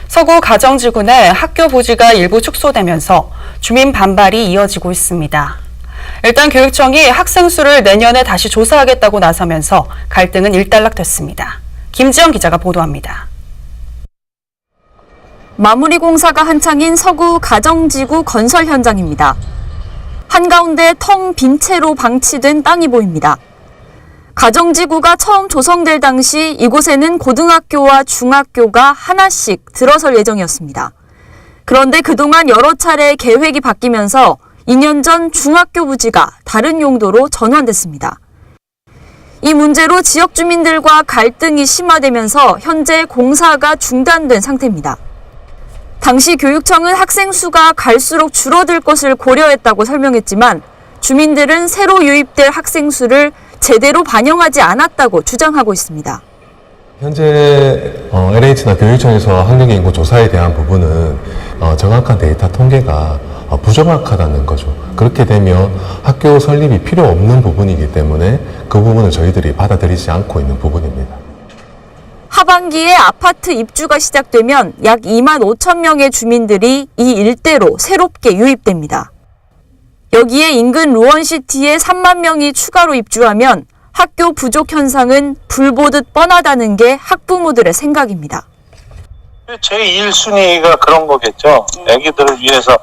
서구 가정지구 내 학교 부지가 일부 축소되면서 주민 반발이 이어지고 있습니다. 일단 교육청이 학생 수를 내년에 다시 조사하겠다고 나서면서 갈등은 일단락됐습니다. 김지영 기자가 보도합니다. 마무리 공사가 한창인 서구 가정지구 건설 현장입니다. 한가운데 텅 빈 채로 방치된 땅이 보입니다. 가정지구가 처음 조성될 당시 이곳에는 고등학교와 중학교가 하나씩 들어설 예정이었습니다. 그런데 그동안 여러 차례 계획이 바뀌면서 2년 전 중학교 부지가 다른 용도로 전환됐습니다. 이 문제로 지역 주민들과 갈등이 심화되면서 현재 공사가 중단된 상태입니다. 당시 교육청은 학생 수가 갈수록 줄어들 것을 고려했다고 설명했지만 주민들은 새로 유입될 학생 수를 제대로 반영하지 않았다고 주장하고 있습니다. 현재 LH나 교육청에서 학령 인구 조사에 대한 부분은 정확한 데이터 통계가 부정확하다는 거죠. 그렇게 되면 학교 설립이 필요 없는 부분이기 때문에 그 부분을 저희들이 받아들이지 않고 있는 부분입니다. 하반기에 아파트 입주가 시작되면 약 2만 5천 명의 주민들이 이 일대로 새롭게 유입됩니다. 여기에 인근 루원시티에 3만 명이 추가로 입주하면 학교 부족 현상은 불보듯 뻔하다는 게 학부모들의 생각입니다. 제1순위가 그런 거겠죠. 애기들을 위해서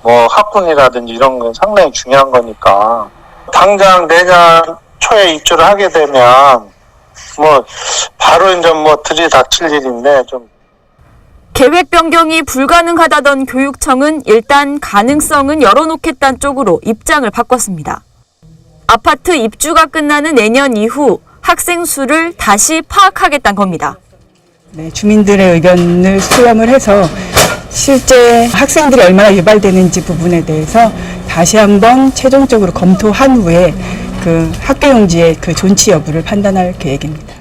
뭐 학군이라든지 이런 건 상당히 중요한 거니까. 당장 내년 초에 입주를 하게 되면 뭐 바로 이제 뭐 들이닥칠 일인데 좀. 계획 변경이 불가능하다던 교육청은 일단 가능성은 열어놓겠다는 쪽으로 입장을 바꿨습니다. 아파트 입주가 끝나는 내년 이후 학생 수를 다시 파악하겠다는 겁니다. 네, 주민들의 의견을 수렴을 해서 실제 학생들이 얼마나 유발되는지 부분에 대해서 다시 한번 최종적으로 검토한 후에 그 학교 용지의 그 존치 여부를 판단할 계획입니다.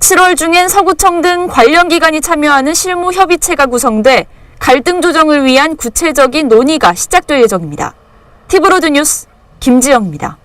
7월 중엔 서구청 등 관련 기관이 참여하는 실무협의체가 구성돼 갈등 조정을 위한 구체적인 논의가 시작될 예정입니다. 티브로드 뉴스 김지영입니다.